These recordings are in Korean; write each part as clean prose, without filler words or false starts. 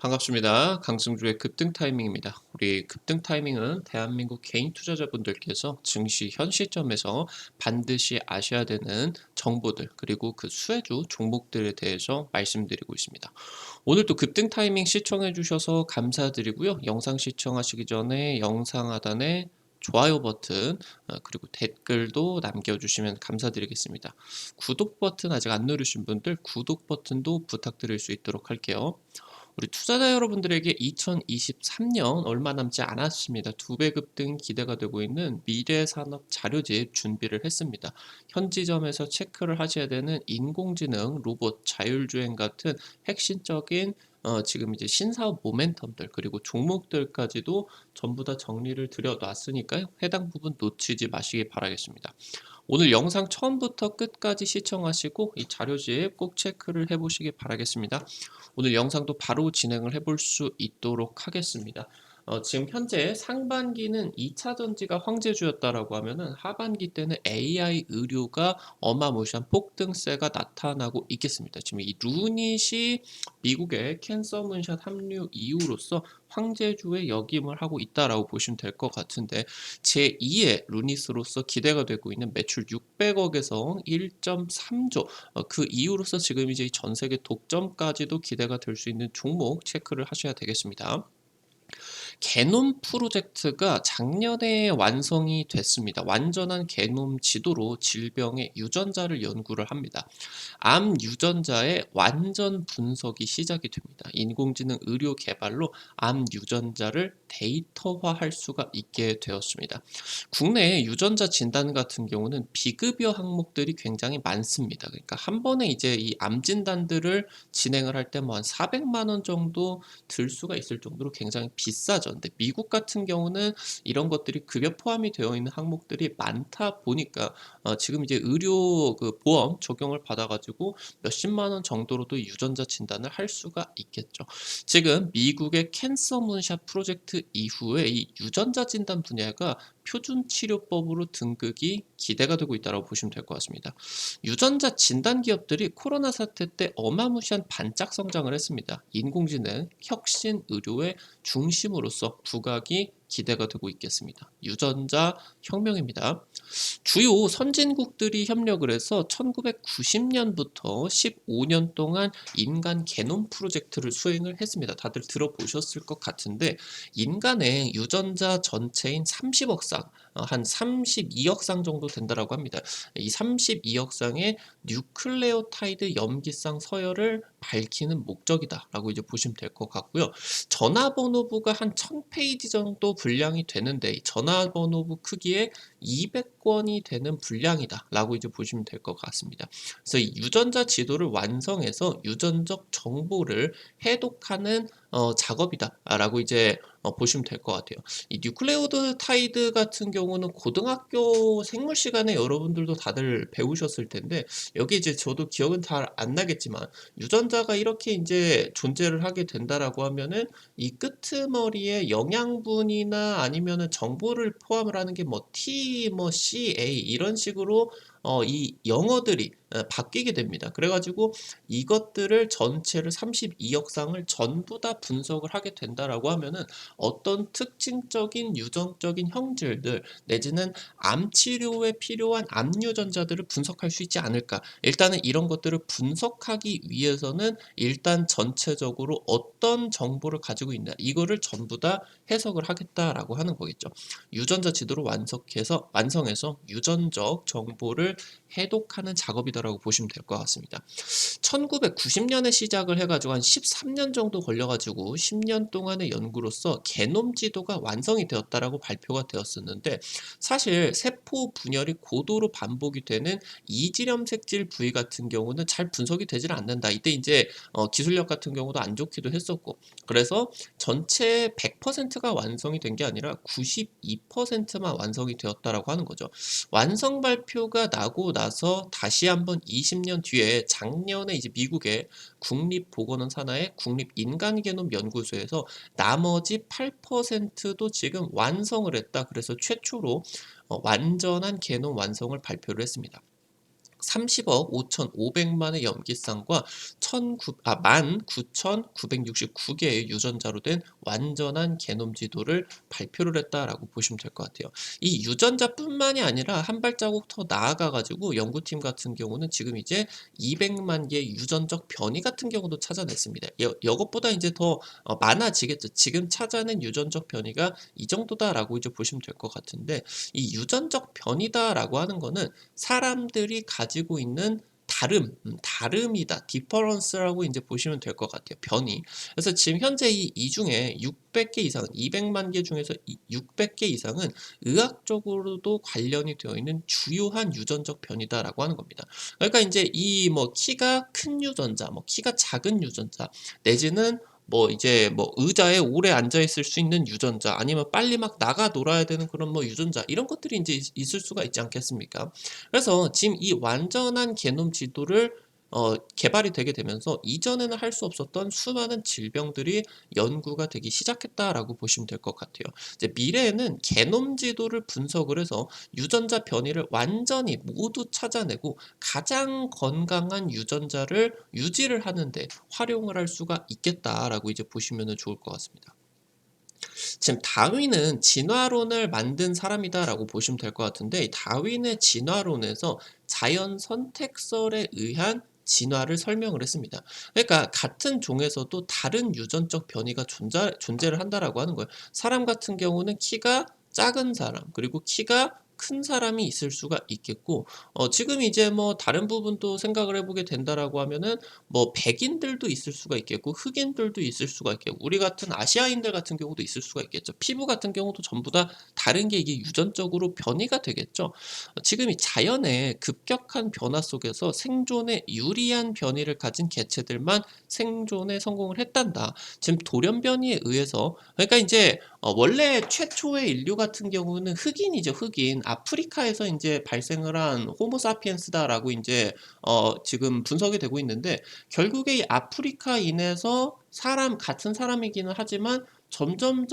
반갑습니다. 강승주의 급등 타이밍입니다. 우리 급등 타이밍은 대한민국 개인 투자자분들께서 증시 현 시점에서 반드시 아셔야 되는 정보들 그리고 그 수혜주 종목들에 대해서 말씀드리고 있습니다. 오늘도 급등 타이밍 시청해 주셔서 감사드리고요. 영상 시청하시기 전에 영상 하단에 좋아요 버튼 그리고 댓글도 남겨주시면 감사드리겠습니다. 구독 버튼 아직 안 누르신 분들 구독 버튼도 부탁드릴 수 있도록 할게요. 우리 투자자 여러분들에게 2023년 얼마 남지 않았습니다. 2배 급등 기대가 되고 있는 미래산업 자료집 준비를 했습니다. 현 지점에서 체크를 하셔야 되는 인공지능, 로봇, 자율주행 같은 핵심적인 지금 이제 신사업 모멘텀들 그리고 종목들까지도 전부 다 정리를 드려 놨으니까요. 해당 부분 놓치지 마시기 바라겠습니다. 오늘 영상 처음부터 끝까지 시청하시고 이 자료집 꼭 체크를 해보시기 바라겠습니다. 오늘 영상도 바로 진행을 해볼 수 있도록 하겠습니다. 지금 현재 상반기는 2차 전지가 황제주였다라고 하면은 하반기 때는 AI 의료가 어마무시한 폭등세가 나타나고 있겠습니다. 지금 이 루닛이 미국의 캔서 문샷 합류 이후로서 황제주의 역임을 하고 있다라고 보시면 될 것 같은데 제2의 루닛으로서 기대가 되고 있는 매출 600억에서 1.3조 그 이후로서 지금 이제 전 세계 독점까지도 기대가 될 수 있는 종목 체크를 하셔야 되겠습니다. 게놈 프로젝트가 작년에 완성이 됐습니다. 완전한 게놈 지도로 질병의 유전자를 연구를 합니다. 암 유전자의 완전 분석이 시작이 됩니다. 인공지능 의료 개발로 암 유전자를 데이터화할 수가 있게 되었습니다. 국내 유전자 진단 같은 경우는 비급여 항목들이 굉장히 많습니다. 그러니까 한 번에 이제 이 암 진단들을 진행을 할 때 뭐 한 400만 원 정도 들 수가 있을 정도로 굉장히 비싸죠. 근데 미국 같은 경우는 이런 것들이 급여 포함이 되어 있는 항목들이 많다 보니까 지금 이제 의료 그 보험 적용을 받아가지고 몇십만 원 정도로도 유전자 진단을 할 수가 있겠죠. 지금 미국의 캔서 문샷 프로젝트 이후에 이 유전자 진단 분야가 표준 치료법으로 등극이 기대가 되고 있다고 보시면 될 것 같습니다. 유전자 진단 기업들이 코로나 사태 때 어마무시한 반짝 성장을 했습니다. 인공지능, 혁신 의료의 중심으로서 부각이 기대가 되고 있겠습니다. 유전자 혁명입니다. 주요 선진국들이 협력을 해서 1990년부터 15년 동안 인간 게놈 프로젝트를 수행을 했습니다. 다들 들어보셨을 것 같은데 인간의 유전자 전체인 30억 쌍, 한 32억 쌍 정도 된다라고 합니다. 이 32억 쌍의 뉴클레오타이드 염기쌍 서열을 밝히는 목적이다라고 이제 보시면 될 것 같고요. 전화번호부가 한 1000페이지 정도 분량이 되는데 이 전화번호부 크기의 200권이 되는 분량이다라고 이제 보시면 될 것 같습니다. 그래서 이 유전자 지도를 완성해서 유전적 정보를 해독하는 작업이다라고 이제 보시면 될 것 같아요. 이 뉴클레오타이드 같은 경우는 고등학교 생물 시간에 여러분들도 다들 배우셨을 텐데 여기 이제 저도 기억은 잘 안 나겠지만 유전자가 이렇게 이제 존재를 하게 된다라고 하면은 이 끄트머리에 영양분이나 아니면은 정보를 포함을 하는 게 뭐 T, 뭐 C, A 이런 식으로 이 영어들이 바뀌게 됩니다. 그래가지고 이것들을 전체를 32억 쌍을 전부 다 분석을 하게 된다라고 하면은 어떤 특징적인 유전적인 형질들 내지는 암 치료에 필요한 암 유전자들을 분석할 수 있지 않을까. 일단은 이런 것들을 분석하기 위해서는 일단 전체적으로 어떤 정보를 가지고 있나 이거를 전부 다 해석을 하겠다라고 하는 거겠죠. 유전자 지도를 완성해서 유전적 정보를 해독하는 작업이다라고 보시면 될 것 같습니다. 1990년에 시작을 해가지고 한 13년 정도 걸려가지고 10년 동안의 연구로서 게놈 지도가 완성이 되었다라고 발표가 되었었는데 사실 세포 분열이 고도로 반복이 되는 이질염색질 부위 같은 경우는 잘 분석이 되질 않는다. 이때 이제 기술력 같은 경우도 안 좋기도 했었고 그래서 전체 100%가 완성이 된 게 아니라 92%만 완성이 되었다라고 하는 거죠. 완성 발표가 나고 나서 다시 한번 20년 뒤에 작년에 이제 미국의 국립보건원 산하의 국립인간게놈 연구소에서 나머지 8%도 지금 완성을 했다. 그래서 최초로 완전한 게놈 완성을 발표를 했습니다. 30억 5,500만의 염기쌍과 19,969개의 유전자로 된 완전한 게놈 지도를 발표를 했다라고 보시면 될 것 같아요. 이 유전자뿐만이 아니라 한 발자국 더 나아가 가지고 연구팀 같은 경우는 지금 이제 200만 개의 유전적 변이 같은 경우도 찾아냈습니다. 이것보다 이제 더 많아지겠죠. 지금 찾아낸 유전적 변이가 이 정도다라고 이제 보시면 될 것 같은데, 이 유전적 변이다라고 하는 거는 사람들이 가지고 있는 다름이다. 디퍼런스라고 이제 보시면 될 것 같아요. 변이. 그래서 지금 현재 이 중에 600개 이상은, 200만 개 중에서 600개 이상은 의학적으로도 관련이 되어 있는 주요한 유전적 변이다라고 하는 겁니다. 그러니까 이제 이 뭐 키가 큰 유전자, 뭐 키가 작은 유전자, 내지는 뭐 이제 뭐 의자에 오래 앉아 있을 수 있는 유전자, 아니면 빨리 막 나가 놀아야 되는 그런 뭐 유전자, 이런 것들이 이제 있을 수가 있지 않겠습니까? 그래서 지금 이 완전한 게놈 지도를 개발이 되게 되면서 이전에는 할 수 없었던 수많은 질병들이 연구가 되기 시작했다라고 보시면 될 것 같아요. 이제 미래에는 게놈 지도를 분석을 해서 유전자 변이를 완전히 모두 찾아내고 가장 건강한 유전자를 유지를 하는데 활용을 할 수가 있겠다라고 이제 보시면 좋을 것 같습니다. 지금 다윈은 진화론을 만든 사람이다라고 보시면 될 것 같은데, 다윈의 진화론에서 자연 선택설에 의한 진화를 설명을 했습니다. 그러니까 같은 종에서도 다른 유전적 변이가 존재를 한다라고 하는 거예요. 사람 같은 경우는 키가 작은 사람, 그리고 키가 큰 사람이 있을 수가 있겠고, 지금 이제 뭐 다른 부분도 생각을 해보게 된다라고 하면은 뭐 백인들도 있을 수가 있겠고, 흑인들도 있을 수가 있겠고, 우리 같은 아시아인들 같은 경우도 있을 수가 있겠죠. 피부 같은 경우도 전부 다 다른 게 이게 유전적으로 변이가 되겠죠. 지금 이 자연의 급격한 변화 속에서 생존에 유리한 변이를 가진 개체들만 생존에 성공을 했단다. 지금 돌연변이에 의해서, 그러니까 이제 원래 최초의 인류 같은 경우는 흑인이죠. 흑인. 아프리카에서 이제 발생을 한 호모사피엔스다라고 이제 지금 분석이 되고 있는데, 결국에 이 아프리카인에서 같은 사람이기는 하지만 점점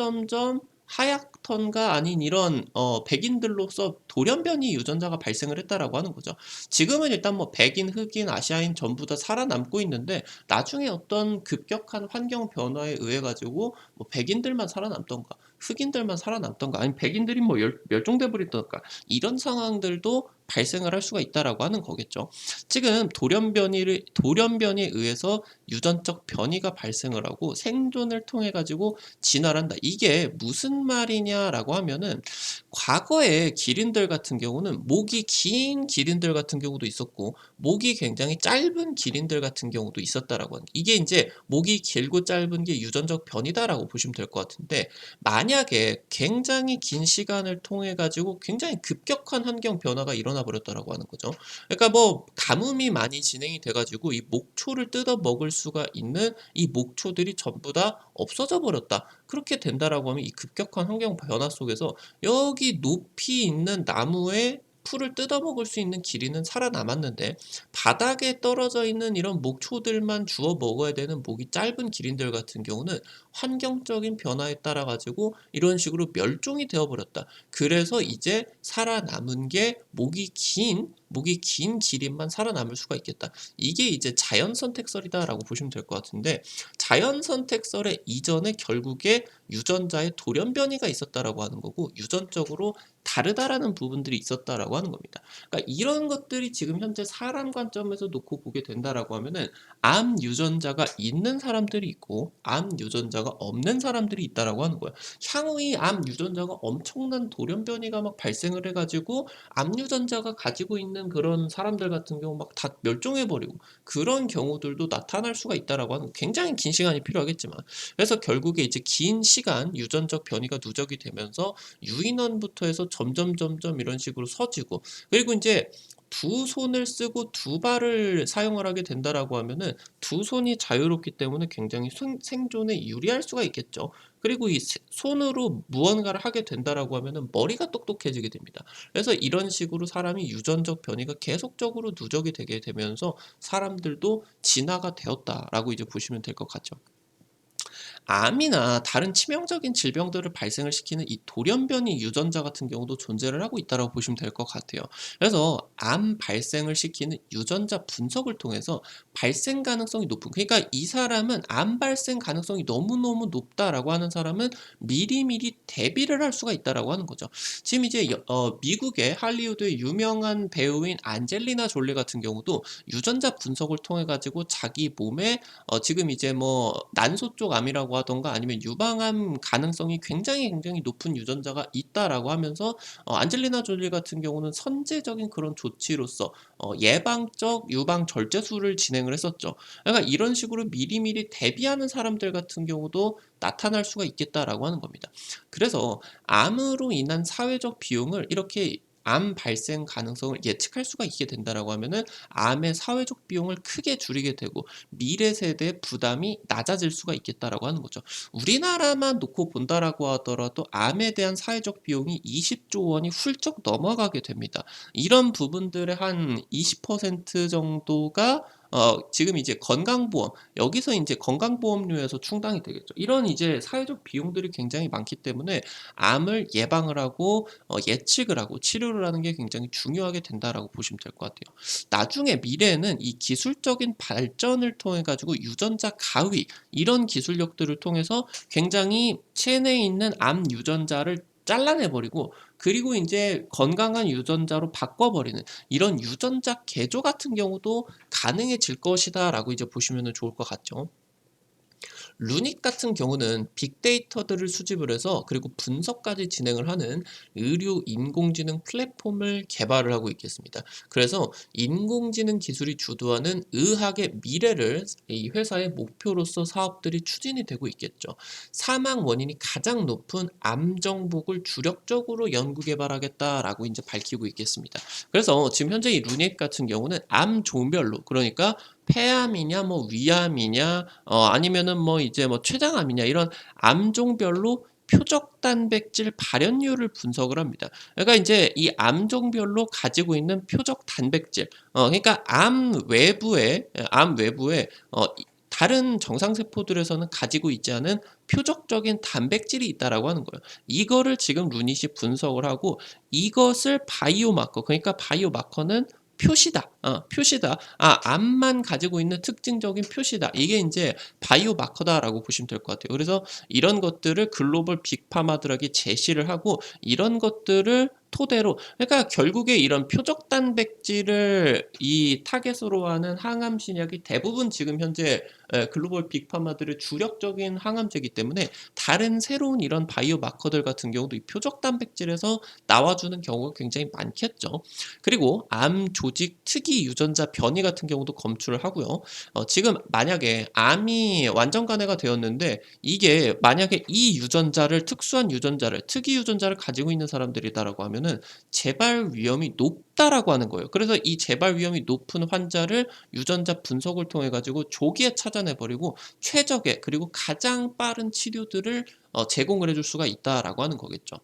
하얗던가 아닌 이런 백인들로서 돌연변이 유전자가 발생을 했다라고 하는 거죠. 지금은 일단 뭐 백인, 흑인, 아시아인 전부 다 살아남고 있는데, 나중에 어떤 급격한 환경 변화에 의해 가지고 뭐 백인들만 살아남던가 흑인들만 살아남던가, 아니면 백인들이 뭐 멸종돼 버리던가, 이런 상황들도 발생을 할 수가 있다라고 하는 거겠죠. 지금 돌연변이에 의해서 유전적 변이가 발생을 하고 생존을 통해 가지고 진화를 한다. 이게 무슨 말이냐라고 하면은, 과거에 기린들 같은 경우는 목이 긴 기린들 같은 경우도 있었고, 목이 굉장히 짧은 기린들 같은 경우도 있었다라고 하는, 이게 이제 목이 길고 짧은 게 유전적 변이다라고 보시면 될 것 같은데, 만약에 굉장히 긴 시간을 통해 가지고 굉장히 급격한 환경 변화가 일어나 버렸다라고 하는 거죠. 그러니까 뭐 가뭄이 많이 진행이 돼 가지고 이 목초를 뜯어 먹을 수가 있는 이 목초들이 전부 다 없어져 버렸다. 그렇게 된다라고 하면 이 급격한 환경 변화 속에서 여기 높이 있는 나무에 풀을 뜯어먹을 수 있는 기린은 살아남았는데, 바닥에 떨어져 있는 이런 목초들만 주워 먹어야 되는 목이 짧은 기린들 같은 경우는 환경적인 변화에 따라 가지고 이런 식으로 멸종이 되어 버렸다. 그래서 이제 살아남은 게 목이 긴 기린만 살아남을 수가 있겠다. 이게 이제 자연 선택설이다라고 보시면 될 것 같은데, 자연 선택설의 이전에 결국에 유전자의 돌연변이가 있었다라고 하는 거고, 유전적으로 다르다라는 부분들이 있었다라고 하는 겁니다. 그러니까 이런 것들이 지금 현재 사람 관점에서 놓고 보게 된다라고 하면은, 암 유전자가 있는 사람들이 있고 암 유전자가 없는 사람들이 있다라고 하는 거예요. 향후에 암 유전자가 엄청난 돌연변이가 막 발생을 해가지고 암 유전자가 가지고 있는 그런 사람들 같은 경우 막 다 멸종해버리고, 그런 경우들도 나타날 수가 있다라고 하는, 굉장히 긴 시간이 필요하겠지만, 그래서 결국에 이제 긴 시간 유전적 변이가 누적이 되면서 유인원부터 해서 점점 이런 식으로 서지고, 그리고 이제 두 손을 쓰고 두 발을 사용을 하게 된다라고 하면은 두 손이 자유롭기 때문에 굉장히 생존에 유리할 수가 있겠죠. 그리고 이 손으로 무언가를 하게 된다라고 하면은 머리가 똑똑해지게 됩니다. 그래서 이런 식으로 사람이 유전적 변이가 계속적으로 누적이 되게 되면서 사람들도 진화가 되었다라고 이제 보시면 될 것 같죠. 암이나 다른 치명적인 질병들을 발생을 시키는 이 돌연변이 유전자 같은 경우도 존재를 하고 있다라고 보시면 될 것 같아요. 그래서 암 발생을 시키는 유전자 분석을 통해서 발생 가능성이 높은, 그러니까 이 사람은 암 발생 가능성이 너무너무 높다라고 하는 사람은 미리미리 대비를 할 수가 있다라고 하는 거죠. 지금 이제 미국의 할리우드의 유명한 배우인 안젤리나 졸리 같은 경우도 유전자 분석을 통해 가지고 자기 몸에 지금 이제 뭐 난소 쪽 암이라고 하던가 아니면 유방암 가능성이 굉장히 높은 유전자가 있다라고 하면서 안젤리나 졸리 같은 경우는 선제적인 그런 조치로서 예방적 유방 절제술을 진행을 했었죠. 그러니까 이런 식으로 미리미리 대비하는 사람들 같은 경우도 나타날 수가 있겠다라고 하는 겁니다. 그래서 암으로 인한 사회적 비용을 이렇게 암 발생 가능성을 예측할 수가 있게 된다라고 하면은 암의 사회적 비용을 크게 줄이게 되고 미래 세대의 부담이 낮아질 수가 있겠다라고 하는 거죠. 우리나라만 놓고 본다라고 하더라도 암에 대한 사회적 비용이 20조 원이 훌쩍 넘어가게 됩니다. 이런 부분들의 한 20% 정도가 지금 이제 건강보험, 여기서 이제 건강보험료에서 충당이 되겠죠. 이런 이제 사회적 비용들이 굉장히 많기 때문에 암을 예방을 하고 예측을 하고 치료를 하는 게 굉장히 중요하게 된다라고 보시면 될 것 같아요. 나중에 미래에는 이 기술적인 발전을 통해 가지고 유전자 가위, 이런 기술력들을 통해서 굉장히 체내에 있는 암 유전자를 잘라내 버리고 그리고 인제 건강한 유전자로 바꿔 버리는 이런 유전자 개조 같은 경우도 가능해질 것이다라고 이제 보시면은 좋을 것 같죠. 루닉 같은 경우는 빅데이터들을 수집을 해서 그리고 분석까지 진행을 하는 의료 인공지능 플랫폼을 개발을 하고 있겠습니다. 그래서 인공지능 기술이 주도하는 의학의 미래를 이 회사의 목표로서 사업들이 추진이 되고 있겠죠. 사망 원인이 가장 높은 암 정복을 주력적으로 연구 개발하겠다라고 이제 밝히고 있겠습니다. 그래서 지금 현재 이 루닉 같은 경우는 암 종별로, 그러니까 폐암이냐 뭐 위암이냐 아니면은 뭐 이제 뭐 췌장암이냐 이런 암종별로 표적 단백질 발현율을 분석을 합니다. 그러니까 인제 이 암종별로 가지고 있는 표적 단백질, 그러니까 암 외부에 다른 정상 세포들에서는 가지고 있지 않은 표적적인 단백질이 있다라고 하는 거예요. 이거를 지금 루닛이 분석을 하고 이것을 바이오마커, 그러니까 바이오마커는 표시다. 표시다. 암만 가지고 있는 특징적인 표시다. 이게 인제 바이오마커다라고 보시면 될 것 같아요. 그래서 이런 것들을 글로벌 빅파마들에게 제시를 하고 이런 것들을 토대로, 그러니까 결국에 이런 표적 단백질을 이 타겟으로 하는 항암 신약이 대부분 지금 현재 글로벌 빅파마들의 주력적인 항암제이기 때문에 다른 새로운 이런 바이오마커들 같은 경우도 이 표적 단백질에서 나와주는 경우가 굉장히 많겠죠. 그리고 암 조직 특이 유전자 변이 같은 경우도 검출을 하고요. 지금 만약에 암이 완전 간해가 되었는데 이게 만약에 이 유전자를, 특수한 유전자를, 특이 유전자를 가지고 있는 사람들이다라고 하면은 재발 위험이 높다라고 하는 거예요. 그래서 이 재발 위험이 높은 환자를 유전자 분석을 통해 가지고 조기에 찾아내 버리고 최적의 그리고 가장 빠른 치료들을 제공을 해줄 수가 있다라고 하는 거겠죠.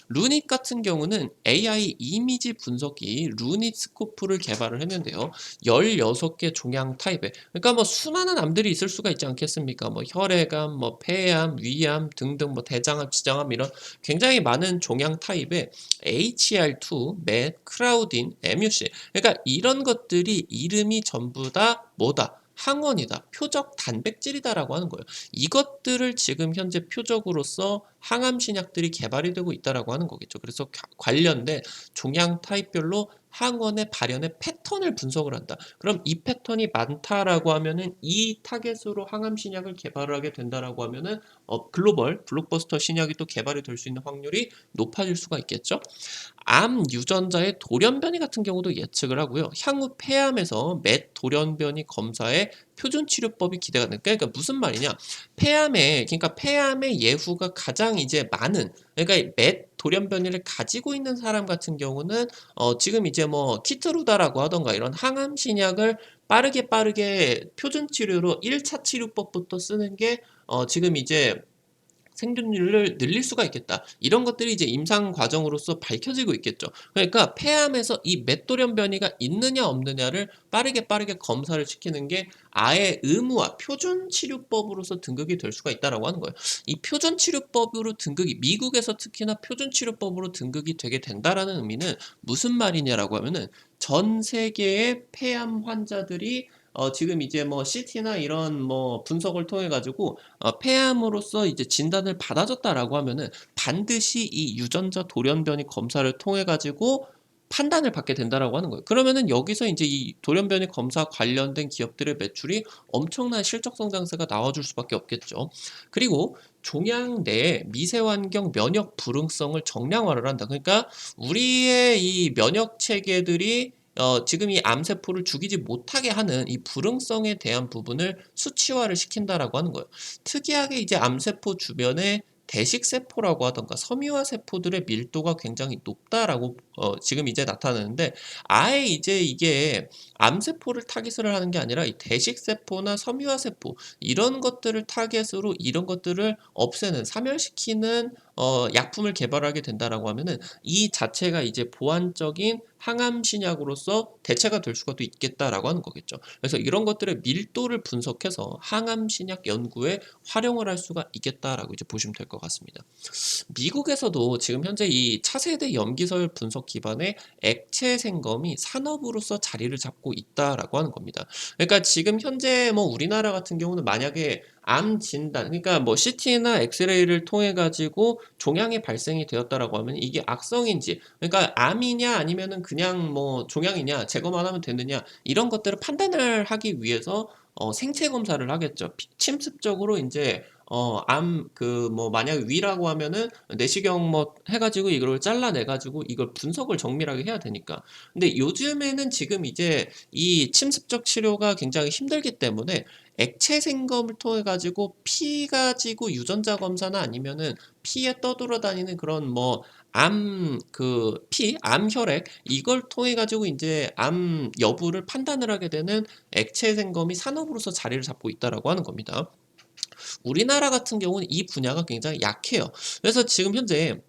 루닛 같은 경우는 AI 이미지 분석기 루닛 스코프를 개발을 했는데요. 16개 종양 타입에, 그러니까 뭐 수많은 암들이 있을 수가 있지 않겠습니까? 뭐 혈액암, 뭐 폐암, 위암 등등, 뭐 대장암, 지장암 이런 굉장히 많은 종양 타입에 HER2, 맷, 크라우딘, MUC, 그러니까 이런 것들이 이름이 전부 다 뭐다? 항원이다. 표적 단백질이다라고 하는 거예요. 이것들을 지금 현재 표적으로서 항암 신약들이 개발이 되고 있다라고 하는 거겠죠. 그래서 관련된 종양 타입별로 항원의 발현의 패턴을 분석을 한다. 그럼 이 패턴이 많다라고 하면은 이 타겟으로 항암 신약을 개발을 하게 된다라고 하면은 글로벌 블록버스터 신약이 또 개발이 될 수 있는 확률이 높아질 수가 있겠죠. 암 유전자의 돌연변이 같은 경우도 예측을 하고요. 향후 폐암에서 맷 돌연변이 검사의 표준 치료법이 기대가 됩니다. 그러니까 무슨 말이냐? 그러니까 폐암의 예후가 가장 이제 많은, 그러니까 맷 돌연변이를 가지고 있는 사람 같은 경우는 지금 이제 뭐 키트루다라고 하던가 이런 항암 신약을 빠르게 표준 치료로 1차 치료법부터 쓰는 게 지금 이제 생존율을 늘릴 수가 있겠다. 이런 것들이 이제 임상 과정으로서 밝혀지고 있겠죠. 그러니까 폐암에서 이 맷돌연 변이가 있느냐 없느냐를 빠르게 검사를 시키는 게 아예 의무화, 표준 치료법으로서 등극이 될 수가 있다라고 하는 거예요. 이 표준 치료법으로 등극이 미국에서 특히나 표준 치료법으로 등극이 되게 된다라는 의미는 무슨 말이냐라고 하면은 전 세계의 폐암 환자들이 지금 이제 뭐 CT나 이런 뭐 분석을 통해 가지고 폐암으로서 이제 진단을 받아줬다라고 하면은 반드시 이 유전자 돌연변이 검사를 통해 가지고 판단을 받게 된다라고 하는 거예요. 그러면은 여기서 이제 이 돌연변이 검사 관련된 기업들의 매출이 엄청난 실적 성장세가 나와줄 수밖에 없겠죠. 그리고 종양 내에 미세환경 면역 불응성을 정량화를 한다. 그러니까 우리의 이 면역 체계들이 지금 이 암세포를 죽이지 못하게 하는 이 불응성에 대한 부분을 수치화를 시킨다라고 하는 거예요. 특이하게 이제 암세포 주변에 대식세포라고 하던가 섬유화 세포들의 밀도가 굉장히 높다라고 지금 이제 나타나는데 아예 이제 이게 암세포를 타깃을 하는 게 아니라 이 대식세포나 섬유화 세포 이런 것들을 타깃으로 이런 것들을 없애는 사멸시키는 약품을 개발하게 된다라고 하면은 이 자체가 이제 보완적인 항암 신약으로서 대체가 될 수가 또 있겠다라고 하는 거겠죠. 그래서 이런 것들의 밀도를 분석해서 항암 신약 연구에 활용을 할 수가 있겠다라고 이제 보시면 될 것 같습니다. 미국에서도 지금 현재 이 차세대 염기설 분석 기반의 액체 생검이 산업으로서 자리를 잡고 있다라고 하는 겁니다. 그러니까 지금 현재 뭐 우리나라 같은 경우는 만약에 암 진단, 그러니까 뭐 CT나 엑스레이를 통해 가지고 종양이 발생이 되었다라고 하면 이게 악성인지, 그러니까 암이냐 아니면은 그냥 뭐 종양이냐 제거만 하면 되느냐 이런 것들을 판단을 하기 위해서 생체 검사를 하겠죠. 침습적으로 이제 암 그 뭐 만약 위라고 하면은 내시경 뭐 해가지고 이걸 잘라내가지고 이걸 분석을 정밀하게 해야 되니까. 근데 요즘에는 지금 이제 이 침습적 치료가 굉장히 힘들기 때문에 액체 생검을 통해 가지고 피 가지고 유전자 검사나 아니면은 피에 떠돌아다니는 그런 뭐 암 혈액 이걸 통해 가지고 이제 암 여부를 판단을 하게 되는 액체 생검이 산업으로서 자리를 잡고 있다라고 하는 겁니다. 우리나라 같은 경우는 이 분야가 굉장히 약해요. 그래서 지금 현재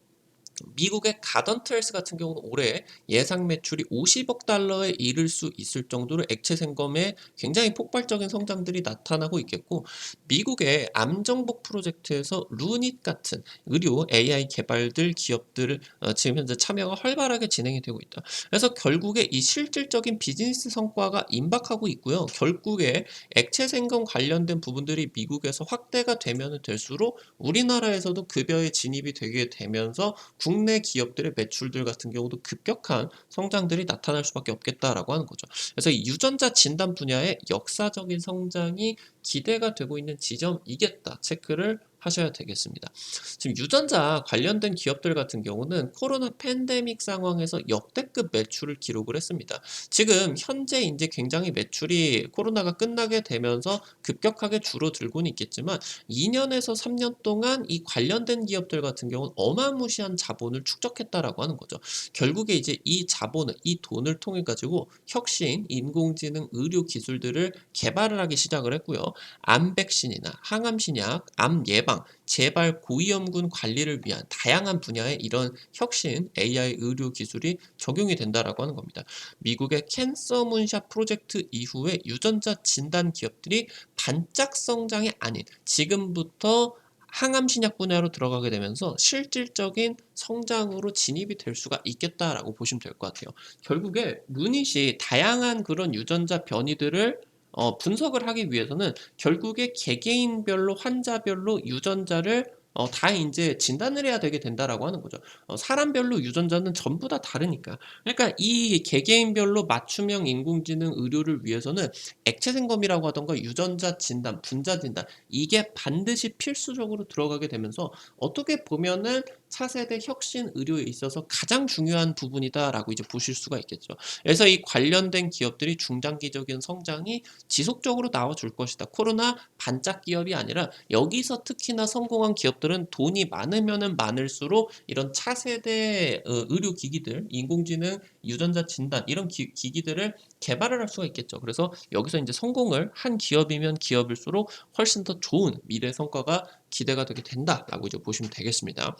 미국의 가던트 헬스 같은 경우는 올해 예상 매출이 50억 달러에 이를 수 있을 정도로 액체 생검에 굉장히 폭발적인 성장들이 나타나고 있겠고, 미국의 암정복 프로젝트에서 루닛 같은 의료 AI 개발들 기업들 지금 현재 참여가 활발하게 진행이 되고 있다. 그래서 결국에 이 실질적인 비즈니스 성과가 임박하고 있고요. 결국에 액체 생검 관련된 부분들이 미국에서 확대가 되면 될수록 우리나라에서도 급여에 진입이 되게 되면서 국내 기업들의 매출들 같은 경우도 급격한 성장들이 나타날 수밖에 없겠다라고 하는 거죠. 그래서 이 유전자 진단 분야의 역사적인 성장이 기대가 되고 있는 지점이겠다 체크를 하셔야 되겠습니다. 지금 유전자 관련된 기업들 같은 경우는 코로나 팬데믹 상황에서 역대급 매출을 기록을 했습니다. 지금 현재 이제 굉장히 매출이 코로나가 끝나게 되면서 급격하게 줄어들고는 있겠지만 2년에서 3년 동안 이 관련된 기업들 같은 경우는 어마무시한 자본을 축적했다라고 하는 거죠. 결국에 이제 이 자본을, 이 돈을 통해 가지고 혁신, 인공지능, 의료 기술들을 개발을 하기 시작을 했고요. 암 백신이나 항암 신약, 암 예방, 재발 고위험군 관리를 위한 다양한 분야의 이런 혁신 AI 의료 기술이 적용이 된다라고 하는 겁니다. 미국의 캔서 문샷 프로젝트 이후에 유전자 진단 기업들이 반짝 성장이 아닌 지금부터 항암 신약 분야로 들어가게 되면서 실질적인 성장으로 진입이 될 수가 있겠다라고 보시면 될 것 같아요. 결국에 루닛이 다양한 그런 유전자 변이들을 분석을 하기 위해서는 결국에 개개인별로 환자별로 유전자를 다 이제 진단을 해야 되게 된다라고 하는 거죠. 사람별로 유전자는 전부 다 다르니까. 그러니까 이 개개인별로 맞춤형 인공지능 의료를 위해서는 액체 생검이라고 하던가 유전자 진단, 분자 진단 이게 반드시 필수적으로 들어가게 되면서 어떻게 보면은 차세대 혁신 의료에 있어서 가장 중요한 부분이다라고 이제 보실 수가 있겠죠. 그래서 이 관련된 기업들이 중장기적인 성장이 지속적으로 나와줄 것이다. 코로나 반짝 기업이 아니라 여기서 특히나 성공한 기업들은 돈이 많으면은 많을수록 이런 차세대 의료 기기들, 인공지능, 유전자 진단 이런 기기들을 개발을 할 수가 있겠죠. 그래서 여기서 이제 성공을 한 기업이면 기업일수록 훨씬 더 좋은 미래 성과가 기대가 되게 된다라고 이제 보시면 되겠습니다.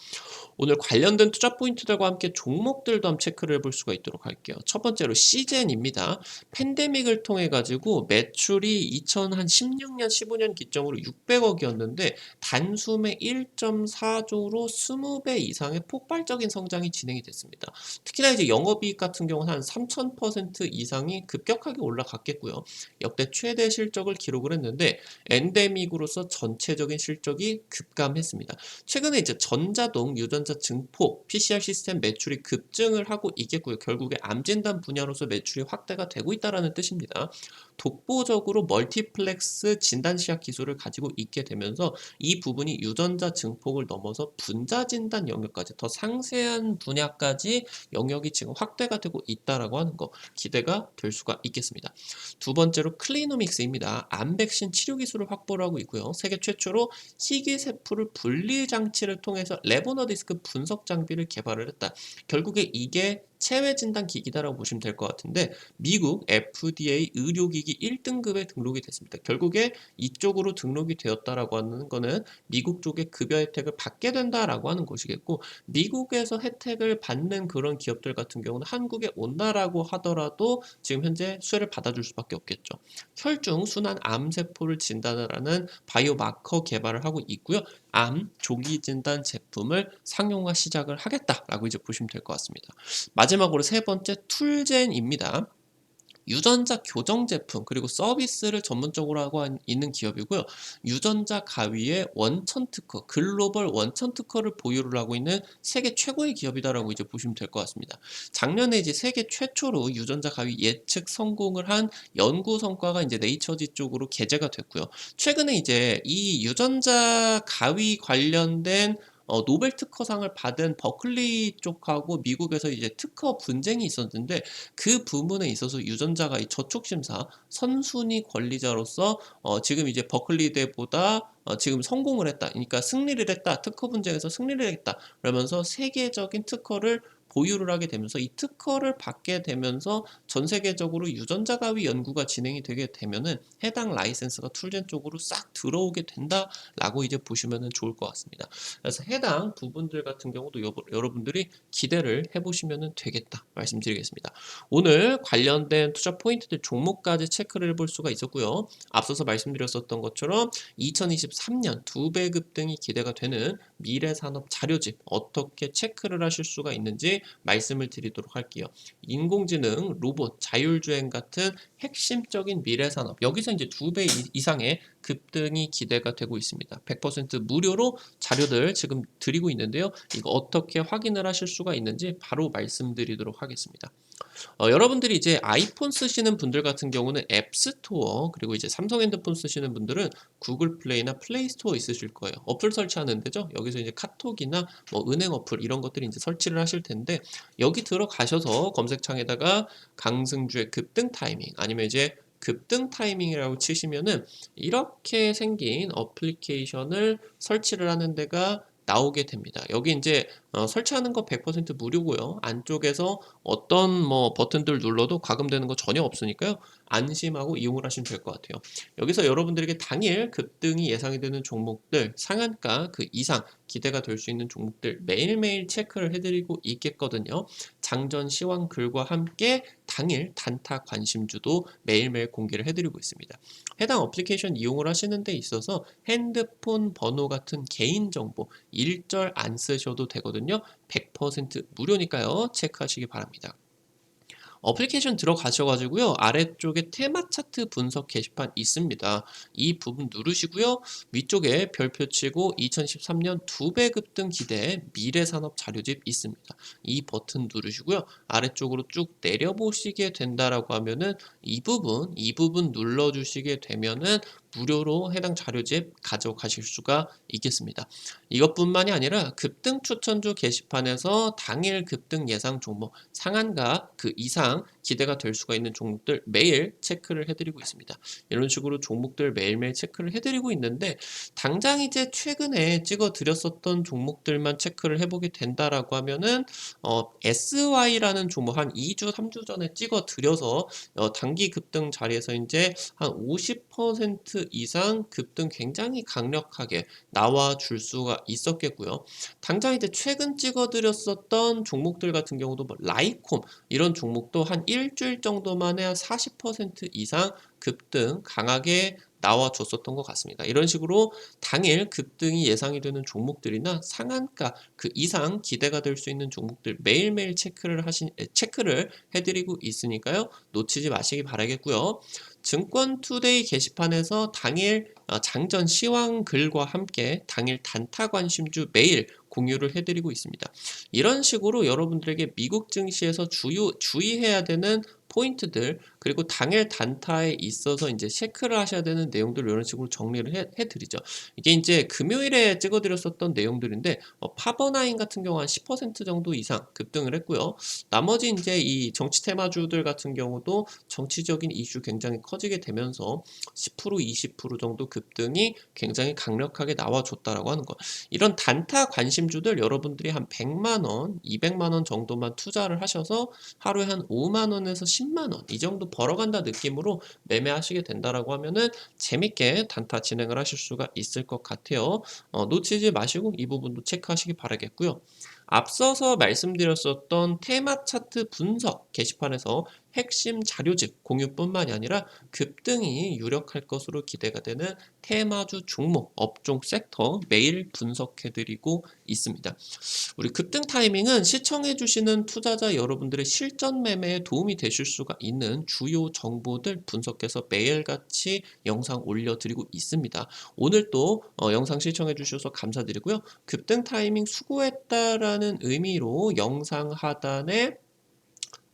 오늘 관련된 투자 포인트들과 함께 종목들도 한번 체크를 해볼 수가 있도록 할게요. 첫 번째로 시젠입니다. 팬데믹을 통해 가지고 매출이 2016년, 15년 기점으로 600억이었는데 단숨에 1.4조로 20배 이상의 폭발적인 성장이 진행이 됐습니다. 특히나 이제 영업이익 같은 경우는 한 3000% 이상이 급격하게 올라갔겠고요. 역대 최대 실적을 기록을 했는데 엔데믹으로서 전체적인 실적이 급감했습니다. 최근에 이제 전자동, 유전자 증폭, PCR 시스템 매출이 급증을 하고 있겠고요. 결국에 암 진단 분야로서 매출이 확대가 되고 있다는 뜻입니다. 독보적으로 멀티플렉스 진단 시약 기술을 가지고 있게 되면서 이 부분이 유전자 증폭을 넘어서 분자 진단 영역까지 더 상세한 분야까지 영역이 지금 확대가 되고 있다라고 하는 거 기대가 될 수가 있겠습니다. 두 번째로 클리노믹스입니다. 암 백신 치료 기술을 확보를 하고 있고요. 세계 최초로 희귀세포를 분리 장치를 통해서 레보너 디스크 분석 장비를 개발을 했다. 결국에 이게 체외 진단 기기다라고 보시면 될 것 같은데 미국 FDA 의료기기 1등급에 등록이 됐습니다. 결국에 이쪽으로 등록이 되었다라고 하는 거는 미국 쪽에 급여 혜택을 받게 된다라고 하는 것이겠고 미국에서 혜택을 받는 그런 기업들 같은 경우는 한국에 온다라고 하더라도 지금 현재 수혜를 받아줄 수밖에 없겠죠. 혈중 순환 암세포를 진단을 하는 바이오마커 개발을 하고 있고요. 암 조기 진단 제품을 상용화 시작을 하겠다라고 이제 보시면 될 것 같습니다. 마지막으로 세 번째 툴젠입니다. 유전자 교정 제품 그리고 서비스를 전문적으로 하고 있는 기업이고요. 유전자 가위의 원천 특허, 글로벌 원천 특허를 보유를 하고 있는 세계 최고의 기업이다라고 이제 보시면 될 것 같습니다. 작년에 이제 세계 최초로 유전자 가위 예측 성공을 한 연구 성과가 이제 네이처지 쪽으로 게재가 됐고요. 최근에 이제 이 유전자 가위 관련된 노벨 특허상을 받은 버클리 쪽하고 미국에서 이제 특허 분쟁이 있었는데 그 부분에 있어서 유전자가 이 저촉심사 선순위 권리자로서 지금 이제 버클리대보다 지금 성공을 했다. 그러니까 승리를 했다. 특허 분쟁에서 승리를 했다. 그러면서 세계적인 특허를 보유를 하게 되면서 이 특허를 받게 되면서 전 세계적으로 유전자 가위 연구가 진행이 되게 되면은 해당 라이센스가 툴젠 쪽으로 싹 들어오게 된다라고 이제 보시면은 좋을 것 같습니다. 그래서 해당 부분들 같은 경우도 여러분들이 기대를 해보시면 되겠다 말씀드리겠습니다. 오늘 관련된 투자 포인트들 종목까지 체크를 해볼 수가 있었고요. 앞서서 말씀드렸었던 것처럼 2023년 2배 급등이 기대가 되는 미래산업 자료집 어떻게 체크를 하실 수가 있는지 말씀을 드리도록 할게요. 인공지능, 로봇, 자율주행 같은 핵심적인 미래산업 여기서 이제 2배 이상의 급등이 기대가 되고 있습니다. 100% 무료로 자료들 지금 드리고 있는데요. 이거 어떻게 확인을 하실 수가 있는지 바로 말씀드리도록 하겠습니다. 여러분들이 이제 아이폰 쓰시는 분들 같은 경우는 앱스토어 그리고 이제 삼성 핸드폰 쓰시는 분들은 구글 플레이나 플레이 스토어 있으실 거예요. 어플 설치하는 데죠. 여기서 이제 카톡이나 뭐 은행 어플 이런 것들이 이제 설치를 하실 텐데 여기 들어가셔서 검색창에다가 강승주의 급등 타이밍 아니면 이제 급등 타이밍이라고 치시면은 이렇게 생긴 어플리케이션을 설치를 하는 데가 나오게 됩니다. 여기 이제 설치하는 거 100% 무료고요. 안쪽에서 어떤 뭐 버튼들 눌러도 과금되는 거 전혀 없으니까요. 안심하고 이용을 하시면 될 것 같아요. 여기서 여러분들에게 당일 급등이 예상이 되는 종목들, 상한가 그 이상 기대가 될 수 있는 종목들 매일매일 체크를 해드리고 있겠거든요. 장전 시황 글과 함께 당일 단타 관심주도 매일매일 공개를 해드리고 있습니다. 해당 어플리케이션 이용을 하시는 데 있어서 핸드폰 번호 같은 개인정보 일절 안 쓰셔도 되거든요. 100% 무료니까요. 체크하시기 바랍니다. 어플리케이션 들어가셔가지고요. 아래쪽에 테마 차트 분석 게시판 있습니다. 이 부분 누르시고요. 위쪽에 별표 치고 2013년 2배 급등 기대 미래산업 자료집 있습니다. 이 버튼 누르시고요. 아래쪽으로 쭉 내려보시게 된다라고 하면은 이 부분 눌러주시게 되면은 무료로 해당 자료집 가져가실 수가 있겠습니다. 이것뿐만이 아니라 급등 추천주 게시판에서 당일 급등 예상 종목 상한가 그 이상 기대가 될 수가 있는 종목들 매일 체크를 해드리고 있습니다. 이런 식으로 종목들 매일매일 체크를 해드리고 있는데 당장 이제 최근에 찍어 드렸었던 종목들만 체크를 해보게 된다라고 하면은 SY라는 종목 한 2주, 3주 전에 찍어 드려서 단기 급등 자리에서 이제 한 50% 이상 급등 굉장히 강력하게 나와 줄 수가 있었겠고요. 당장 이제 최근 찍어 드렸었던 종목들 같은 경우도 뭐 라이콤 이런 종목도 한 일주일 정도만에 한 40% 이상 급등 강하게 나와줬었던 것 같습니다. 이런 식으로 당일 급등이 예상이 되는 종목들이나 상한가 그 이상 기대가 될 수 있는 종목들 매일매일 체크를 해드리고 있으니까요. 놓치지 마시기 바라겠고요. 증권투데이 게시판에서 당일 장전 시황 글과 함께 당일 단타 관심주 매일 공유를 해드리고 있습니다. 이런 식으로 여러분들에게 미국 증시에서 주의해야 되는 포인트들 그리고 당일 단타에 있어서 이제 체크를 하셔야 되는 내용들을 이런 식으로 정리를 해드리죠. 이게 이제 금요일에 찍어드렸었던 내용들인데 파버나인 같은 경우 한 10% 정도 이상 급등을 했고요. 나머지 이제 이 정치 테마주들 같은 경우도 정치적인 이슈 굉장히 커지게 되면서 10% 20% 정도 급등이 굉장히 강력하게 나와줬다라고 하는 거. 이런 단타 관심주들 여러분들이 한 100만 원, 200만 원 정도만 투자를 하셔서 하루에 한 5만 원에서 10만 원 이 정도 벌어간다 느낌으로 매매하시게 된다라고 하면은 재밌게 단타 진행을 하실 수가 있을 것 같아요. 놓치지 마시고 이 부분도 체크하시기 바라겠고요. 앞서서 말씀드렸었던 테마 차트 분석 게시판에서 핵심 자료집 공유뿐만이 아니라 급등이 유력할 것으로 기대가 되는 테마주 종목, 업종 섹터 매일 분석해드리고 있습니다. 우리 급등 타이밍은 시청해주시는 투자자 여러분들의 실전 매매에 도움이 되실 수가 있는 주요 정보들 분석해서 매일같이 영상 올려드리고 있습니다. 오늘 또 영상 시청해주셔서 감사드리고요. 급등 타이밍 수고했다라는 의미로 영상 하단에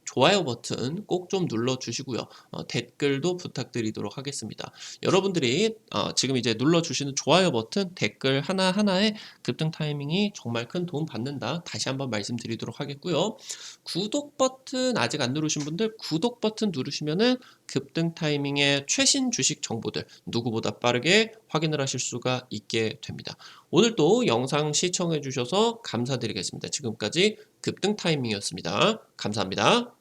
좋아요 버튼 꼭 좀 눌러주시고요. 댓글도 부탁드리도록 하겠습니다. 여러분들이 지금 이제 눌러주시는 좋아요 버튼, 댓글 하나하나에 급등 타이밍이 정말 큰 도움 받는다. 다시 한번 말씀드리도록 하겠고요. 구독 버튼 아직 안 누르신 분들 구독 버튼 누르시면은 급등 타이밍의 최신 주식 정보들 누구보다 빠르게 확인을 하실 수가 있게 됩니다. 오늘도 영상 시청해 주셔서 감사드리겠습니다. 지금까지 급등 타이밍이었습니다. 감사합니다.